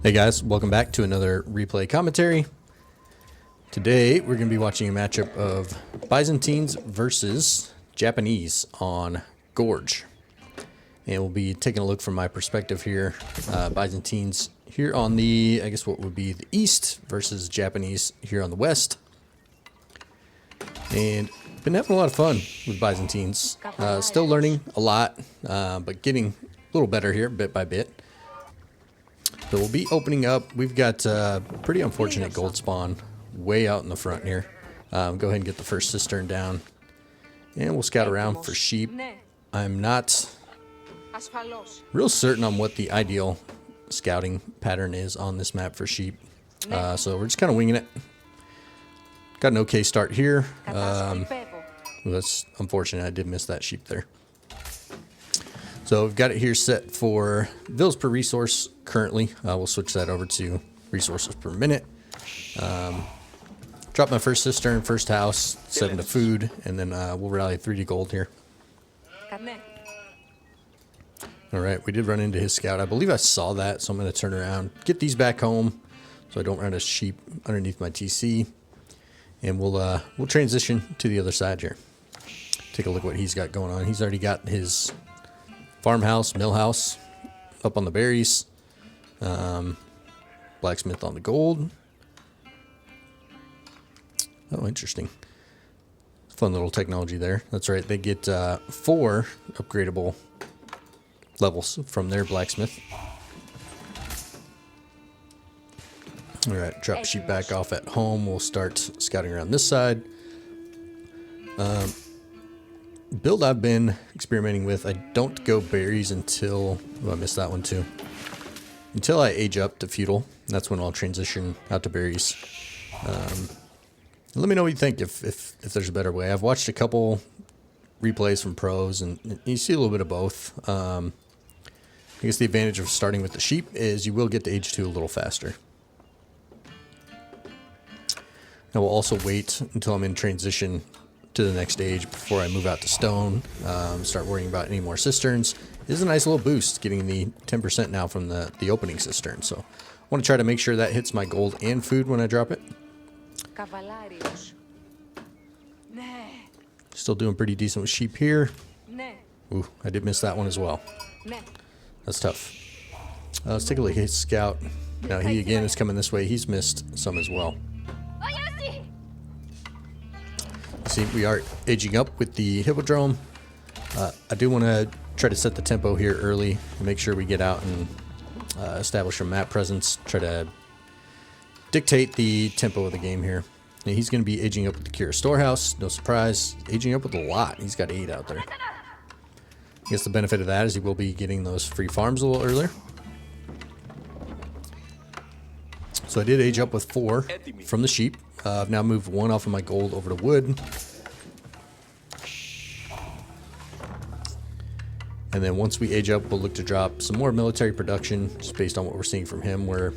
Hey guys, welcome back to another replay commentary. Today we're going to be watching a matchup of Byzantines versus Japanese on Gorge. And we'll be taking a look from my perspective here. Byzantines here on the, I guess what would be the east versus Japanese here on the west. And been having a lot of fun with Byzantines. Still learning a lot, but getting a little better here bit by bit. So we'll be opening up. We've got a pretty unfortunate gold spawn way out in the front here. Go ahead and get the first cistern down. And we'll scout around for sheep. I'm not real certain on what the ideal scouting pattern is on this map for sheep. So we're just kind of winging it. Got an okay start here. Well, that's unfortunate. I did miss that sheep there. So we've got it here set for vills per resource currently. We'll switch that over to resources per minute. Drop my first cistern, first house, set into food, and then we'll rally 3 to gold here. All right, we did run into his scout. I believe I saw that, so I'm going to turn around, get these back home so I don't run a sheep underneath my TC. And we'll transition to the other side here. Take a look at what he's got going on. He's already got his farmhouse, mill house up on the berries. Blacksmith on the gold. Oh, interesting. Fun little technology there. That's right. They get 4 upgradable levels from their blacksmith. All right, drop sheep back off at home. We'll start scouting around this side. Build I've been experimenting with, I don't go berries until, oh, I missed that one too. Until I age up to feudal. That's when I'll transition out to berries. Let me know what you think if there's a better way. I've watched a couple replays from pros and you see a little bit of both. I guess the advantage of starting with the sheep is you will get to age 2 a little faster. I will also wait until I'm in transition to the next stage before I move out to stone, start worrying about any more cisterns. This is a nice little boost, getting the 10% now from the opening cistern. So I want to try to make sure that hits my gold and food when I drop it. Still doing pretty decent with sheep here. Ooh, I did miss that one as well. That's tough. Let's take a look at his scout. Now he again is coming this way. He's missed some as well. See, we are aging up with the hippodrome. I do want to try to set the tempo here early and make sure we get out and establish a map presence. Try to dictate the tempo of the game here. And he's going to be aging up with the Cure Storehouse. No surprise. Aging up with a lot. He's got 8 out there. I guess the benefit of that is he will be getting those free farms a little earlier. So I did age up with 4 from the sheep. I've now moved 1 off of my gold over to wood. And then once we age up, we'll look to drop some more military production, just based on what we're seeing from him. We're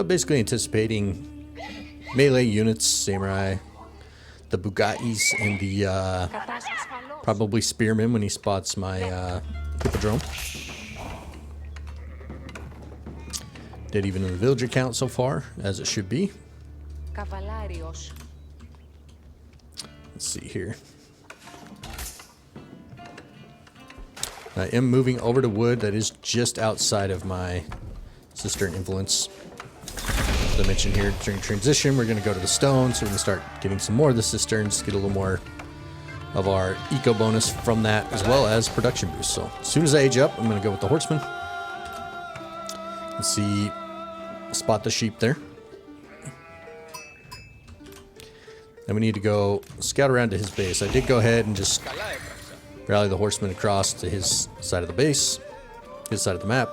basically anticipating melee units, samurai, the Bugattis, and the probably spearmen when he spots my hippodrome. Dead even in the villager count so far, as it should be. Let's see here. I am moving over to wood. That is just outside of my cistern influence. As I mentioned here, during transition, we're going to go to the stone, so we can start getting some more of the cisterns, get a little more of our eco bonus from that, as well as production boost. So as soon as I age up, I'm going to go with the horseman. Let's see. Spot the sheep there. Then we need to go scout around to his base. I did go ahead and just rally the horseman across to his side of the base, his side of the map.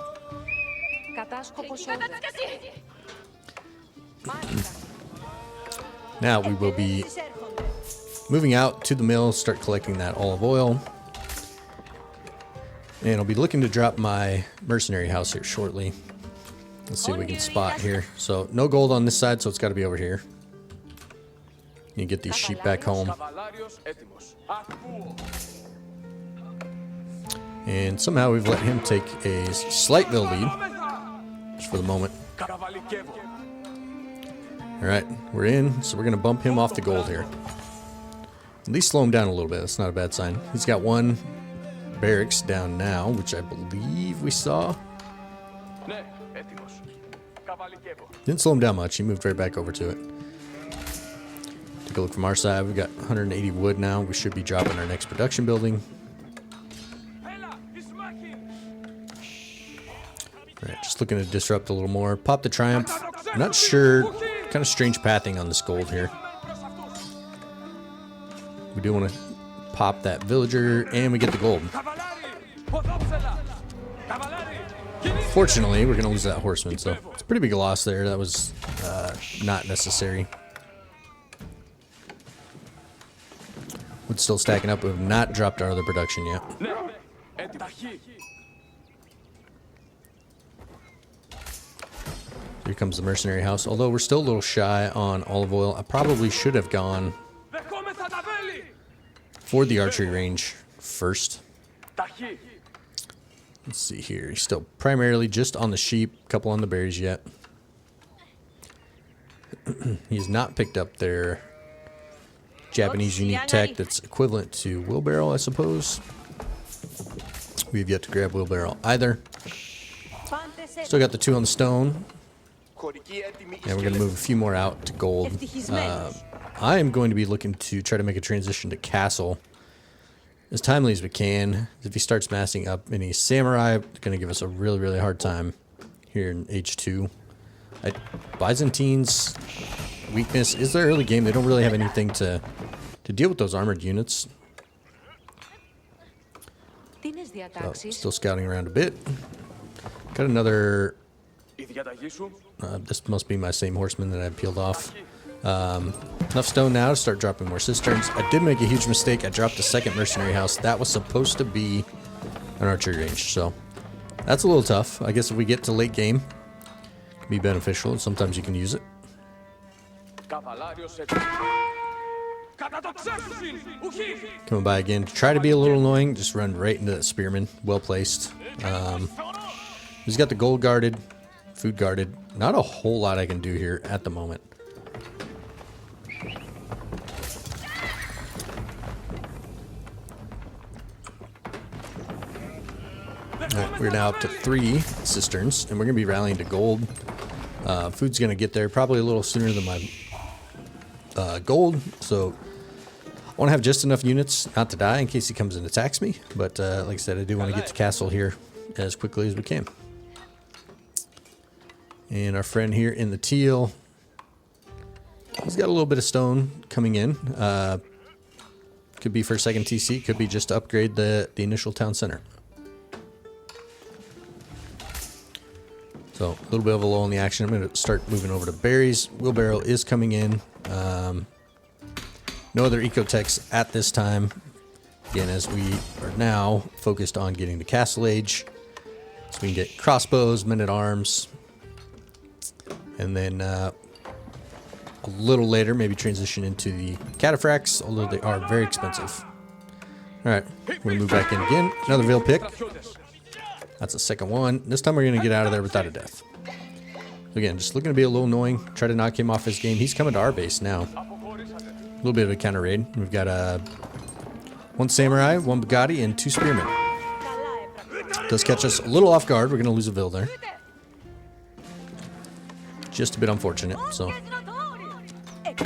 Now we will be moving out to the mill, start collecting that olive oil. And I'll be looking to drop my mercenary house here shortly. Let's see what we can spot here. So no gold on this side, so it's got to be over here. You get these sheep back home. And somehow we've let him take a slight mill lead. just for the moment. Alright, we're in, so we're going to bump him off the gold here. At least slow him down a little bit, that's not a bad sign. He's got one barracks down now, which I believe we saw. Didn't slow him down much, he moved right back over to it. Take a look from our side, we've got 180 wood now. We should be dropping our next production building. Alright, just looking to disrupt a little more. Pop the Triumph. I'm not sure, kind of strange pathing on this gold here. We do want to pop that villager, and we get the gold. Fortunately, we're going to lose that horseman, so it's a pretty big loss there. That was not necessary. Wood's still stacking up. We have not dropped our other production yet. Here comes the mercenary house. Although we're still a little shy on olive oil, I probably should have gone for the archery range first. Let's see here. He's still primarily just on the sheep, a couple on the berries yet. He's not picked up their Japanese unique tech that's equivalent to wheelbarrow, I suppose. We've yet to grab wheelbarrow either. Still got the 2 on the stone. And we're going to move a few more out to gold. I am going to be looking to try to make a transition to castle as timely as we can. If he starts massing up any samurai, it's going to give us a really, really hard time here in H2. Byzantines' weakness is their early game. They don't really have anything to deal with those armored units. So, still scouting around a bit. Got another... this must be my same horseman that I peeled off. Enough stone now to start dropping more cisterns. I did make a huge mistake. I dropped a second mercenary house. That was supposed to be an archery range, so that's a little tough. I guess if we get to late game, it can be beneficial, and sometimes you can use it. Coming by again. Try to be a little annoying. Just run right into that spearman. Well placed. He's got the gold guarded. Food guarded. Not a whole lot I can do here at the moment. Right, we're now up to 3 cisterns, and we're going to be rallying to gold. Food's going to get there probably a little sooner than my gold, so I want to have just enough units not to die in case he comes and attacks me. But like I said, I do want to get to castle here as quickly as we can. And our friend here in the teal, he's got a little bit of stone coming in. Could be for a second TC, could be just to upgrade the initial town center. So a little bit of a lull in the action. I'm going to start moving over to berries. Wheelbarrow is coming in. No other ecotechs at this time. Again, as we are now focused on getting to castle age. So we can get crossbows, men-at-arms. And then a little later, maybe transition into the cataphracts, although they are very expensive. Alright, we're going to move back in again. Another veil pick. That's the second one. This time we're going to get out of there without a death. Again, just looking to be a little annoying. Try to knock him off his game. He's coming to our base now. A little bit of a counter raid. We've got 1 samurai, 1 Bugatti, and 2 spearmen. Does catch us a little off guard. We're going to lose a veil there. Just a bit unfortunate, so get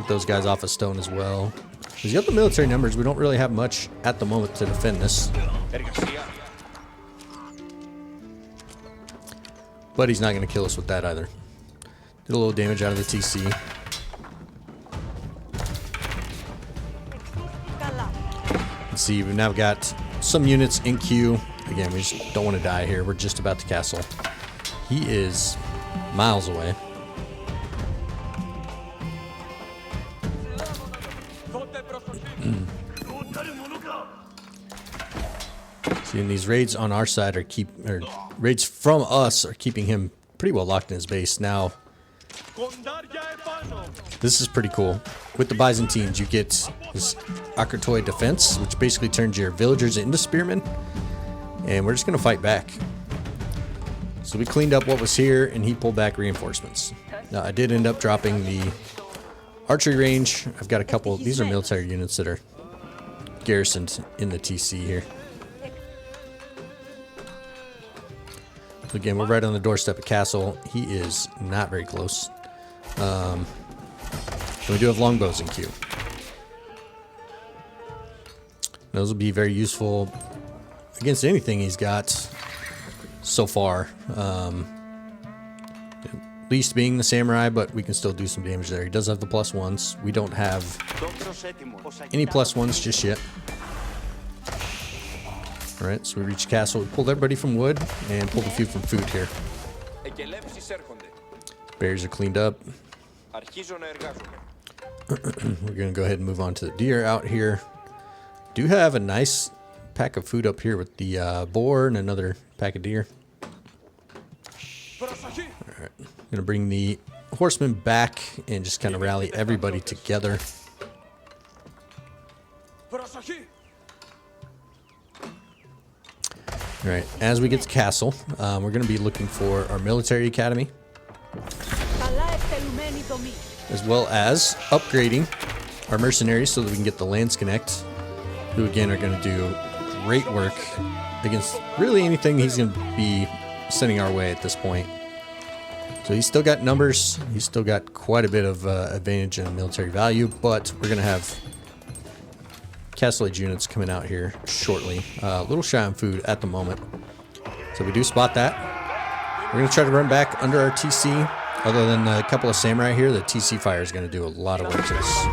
those guys off a stone as well. He's got the military numbers. We don't really have much at the moment to defend this, but he's not going to kill us with that either. Did a little damage out of the TC. Let's see, we've now got some units in queue. Again, we just don't want to die here. We're just about to castle. He is miles away. See, and these raids on our side are raids from us are keeping him pretty well locked in his base. Now, this is pretty cool. With the Byzantines, you get this Akratoy defense, which basically turns your villagers into spearmen. And we're just going to fight back. So we cleaned up what was here, and he pulled back reinforcements. Now, I did end up dropping the archery range. I've got a couple. These are military units that are garrisoned in the TC here. So again, we're right on the doorstep of Castle. He is not very close. And we do have longbows in queue. Those will be very useful against anything he's got so far. At least being the samurai, but we can still do some damage there. He does have the +1s. We don't have any +1s just yet. Alright, so we reached Castle. We pulled everybody from wood and pulled a few from food here. Berries are cleaned up. We're going to go ahead and move on to the deer out here. Do have a nice pack of food up here with the boar and another pack of deer. Alright, I'm going to bring the horsemen back and just kind of rally everybody together. Alright, as we get to Castle, we're going to be looking for our military academy, as well as upgrading our mercenaries so that we can get the Lance Connect, who again are going to do great work against really anything he's going to be sending our way at this point. So he's still got numbers, he's still got quite a bit of advantage in military value, but we're going to have Castle Age units coming out here shortly. A little shy on food at the moment. So we do spot that. We're going to try to run back under our TC. Other than a couple of samurai here, the TC fire is going to do a lot of work to us.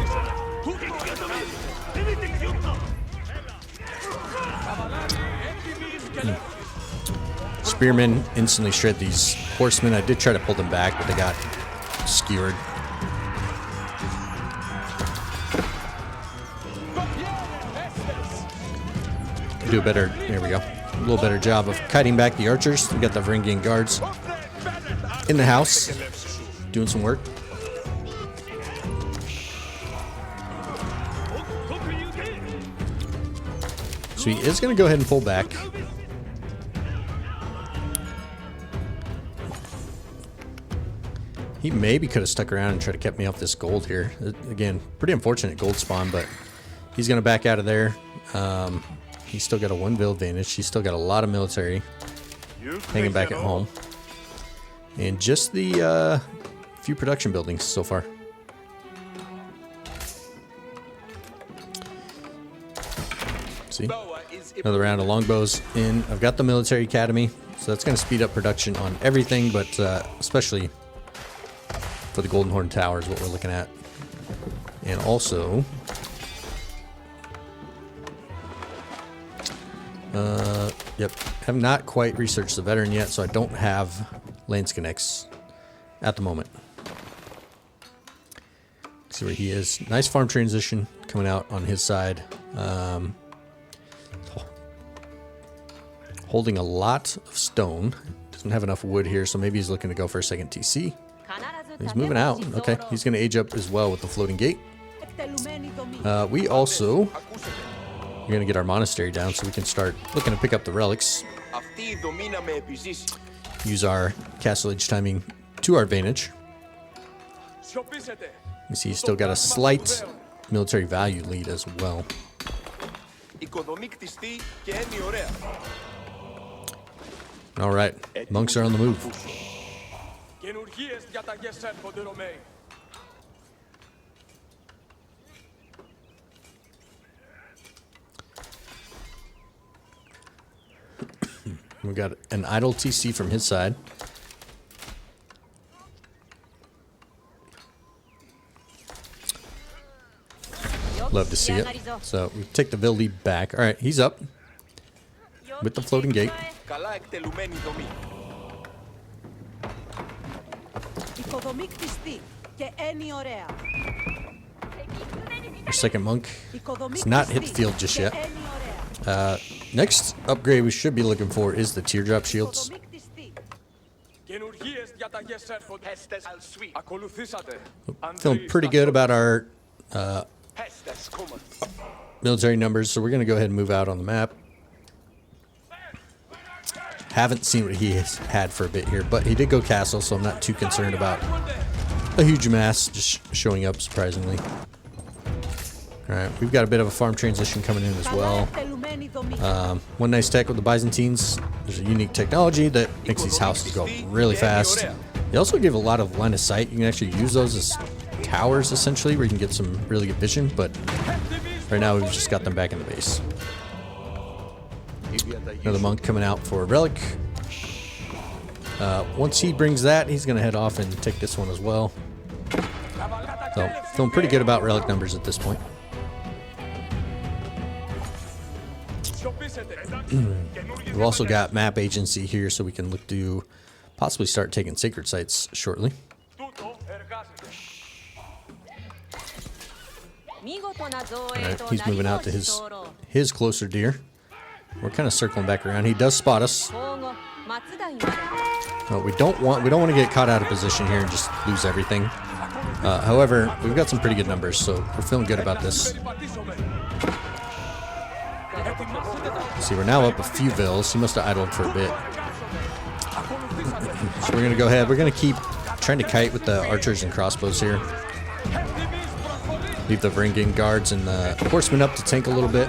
Spearmen instantly shred these horsemen. I did try to pull them back, but they got skewered. Do a better, there we go, a little better job of kiting back the archers. We got the Varangian guards in the house doing some work. So he is going to go ahead and pull back. He maybe could have stuck around and tried to kept me off this gold here. Again, pretty unfortunate gold spawn, but he's going to back out of there. He's still got a 1 advantage. He's still got a lot of military hanging back at home. And just the few production buildings so far. See? Another round of longbows in. I've got the military academy, so that's going to speed up production on everything, but especially for the Golden Horn Tower is what we're looking at. And also, yep, have not quite researched the veteran yet, so I don't have Lance Connects at the moment. See where he is. Nice farm transition coming out on his side. Holding a lot of stone. Doesn't have enough wood here, so maybe he's looking to go for a second TC. He's moving out. Okay, he's going to age up as well with the floating gate. We also are going to get our monastery down so we can start looking to pick up the relics. Use our castle age timing to our advantage. You see he's still got a slight military value lead as well. Alright, monks are on the move. We got an idle TC from his side. Love to see it. So we take the Vildi back. Alright, he's up with the floating gate. Our second monk. It's not hit the field just yet. Next upgrade we should be looking for is the teardrop shields. Feeling pretty good about our military numbers, so we're going to go ahead and move out on the map. Haven't seen what he has had for a bit here, but he did go castle, so I'm not too concerned about a huge mass just showing up surprisingly. Alright, we've got a bit of a farm transition coming in as well. One nice tech with the Byzantines, there's a unique technology that makes these houses go really fast. They also give a lot of line of sight. You can actually use those as towers essentially, where you can get some really good vision, but right now we've just got them back in the base. Another monk coming out for a relic. Once he brings that, he's going to head off and take this one as well. So, feeling pretty good about relic numbers at this point. We've also got map agency here, so we can look to possibly start taking sacred sites shortly. Alright, he's moving out to his closer deer. We're kind of circling back around. He does spot us. No, we don't want to get caught out of position here and just lose everything. However, we've got some pretty good numbers, so we're feeling good about this. See, we're now up a few vills. He must have idled for a bit. So we're going to go ahead. We're going to keep trying to kite with the archers and crossbows here. Leave the Varangian guards and the horsemen up to tank a little bit.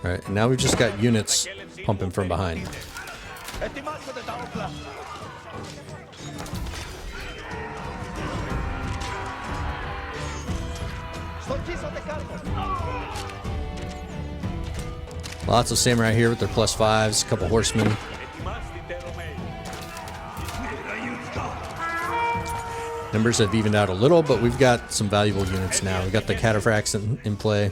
Alright, and now we've just got units pumping from behind. Lots of samurai here with their +5s, a couple horsemen. Numbers have evened out a little, but we've got some valuable units now. We've got the cataphracts in play.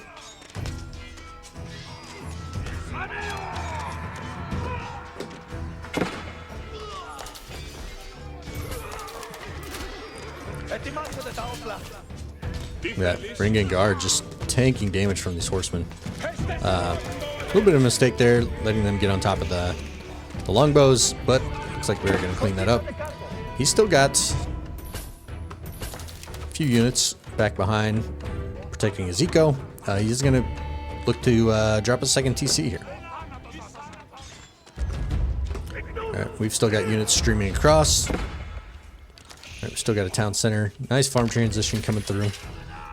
Yeah, Varangian guard just tanking damage from these horsemen. A little bit of a mistake there, letting them get on top of the longbows, but looks like we're going to clean that up. He's still got a few units back behind protecting his eco. He's going to look to drop a second TC here. Alright, we've still got units streaming across. Alright, we've still got a town center. Nice farm transition coming through.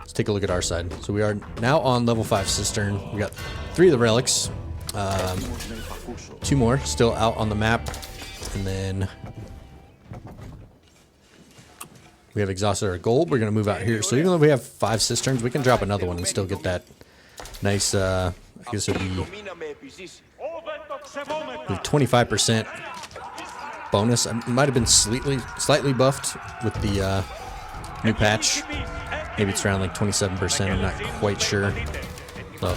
Let's take a look at our side. So we are now on level 5 cistern. We got 3 of the relics. 2 more still out on the map. And then we have exhausted our gold. We're going to move out here. So even though we have 5 cisterns, we can drop another one and still get that nice, I guess it would be 25% bonus. It might have been slightly buffed with the new patch. Maybe it's around like 27%. I'm not quite sure. So,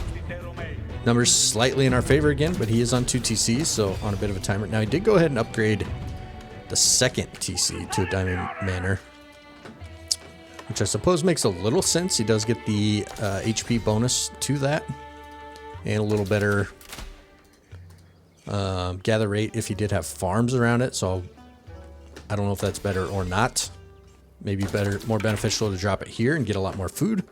numbers slightly in our favor again, but he is on 2 TCs, so on a bit of a timer. Now, he did go ahead and upgrade the second TC to a Diamond Manor, which I suppose makes a little sense. He does get the HP bonus to that and a little better gather rate if he did have farms around it, so I don't know if that's better or not. Maybe better, more beneficial to drop it here and get a lot more food.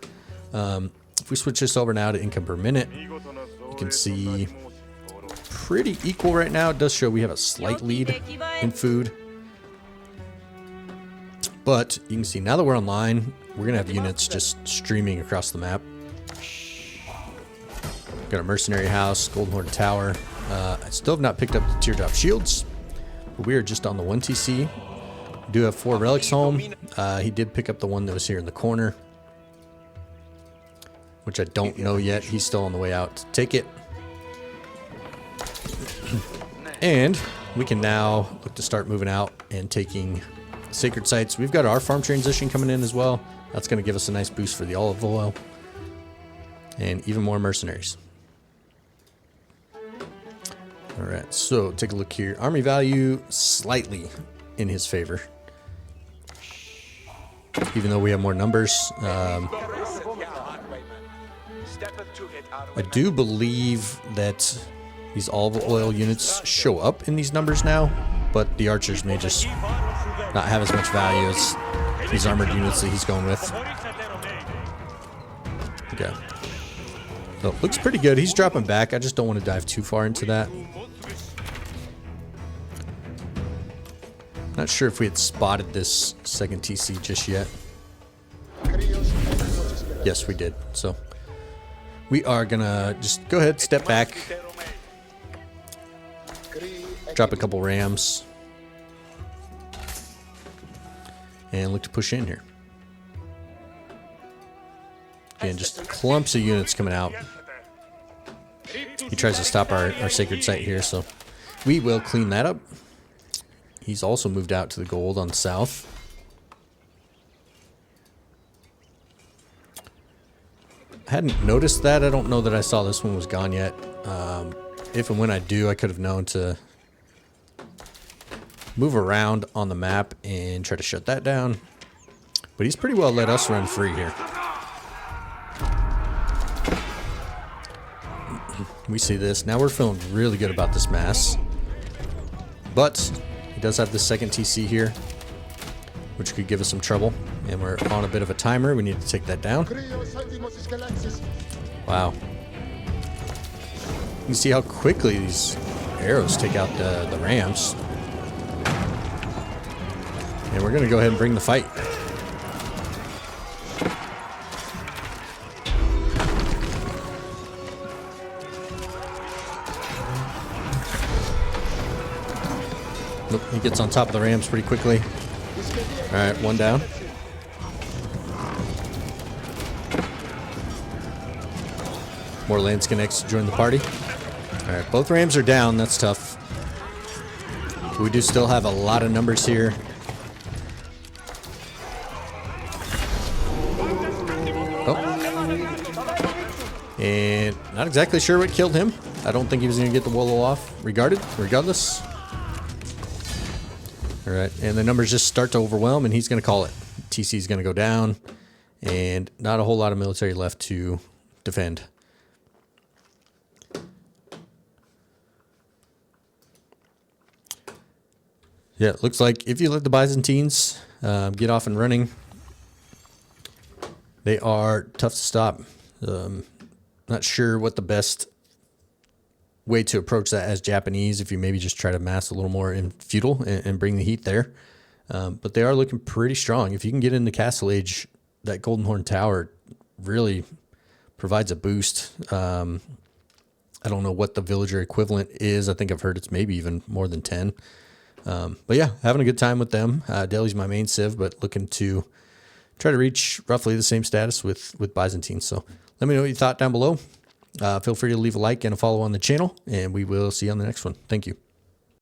If we switch this over now to income per minute, you can see pretty equal right now. It does show we have a slight lead in food. But you can see now that we're online, we're going to have units just streaming across the map. Got a mercenary house, Golden Horde Tower. I still have not picked up the teardrop shields, but we are just on the 1 TC. We do have 4 relics home. He did pick up the one that was here in the corner, which I don't know yet. He's still on the way out to take it. And we can now look to start moving out and taking sacred sites. We've got our farm transition coming in as well. That's going to give us a nice boost for the olive oil and even more mercenaries. All right, so take a look here. Army value slightly in his favor, even though we have more numbers. I do believe that these olive oil units show up in these numbers now, but the archers may just not have as much value as these armored units that he's going with. Okay. So looks pretty good. He's dropping back. I just don't want to dive too far into that. Not sure if we had spotted this second TC just yet. Yes, we did. So we are gonna just go ahead, step back, drop a couple rams, and look to push in here. Again, just clumps of units coming out. He tries to stop our sacred site here, so we will clean that up. He's also moved out to the gold on the south. I hadn't noticed that. I don't know that I saw this one was gone yet. If and when I do, I could have known to move around on the map and try to shut that down. But he's pretty well let us run free here. We see this. Now we're feeling really good about this mass. But he does have the second TC here, which could give us some trouble. And we're on a bit of a timer. We need to take that down. Wow. You can see how quickly these arrows take out the rams. And we're going to go ahead and bring the fight. Nope, he gets on top of the rams pretty quickly. Alright, one down. More Landsconnects join the party. Alright, both rams are down. That's tough. We do still have a lot of numbers here. Oh. And not exactly sure what killed him. I don't think he was going to get the Wolo off. Regardless. Alright, and the numbers just start to overwhelm, and he's going to call it. TC is going to go down, and not a whole lot of military left to defend. Yeah, it looks like if you let the Byzantines get off and running, they are tough to stop. Not sure what the best way to approach that as Japanese, if you maybe just try to mass a little more in feudal and bring the heat there. But they are looking pretty strong. If you can get into Castle Age, that Golden Horn Tower really provides a boost. I don't know what the villager equivalent is. I think I've heard it's maybe even more than 10. But yeah, having a good time with them. Delhi's my main civ, but looking to try to reach roughly the same status with Byzantines. So let me know what you thought down below. Feel free to leave a like and a follow on the channel, and we will see you on the next one. Thank you.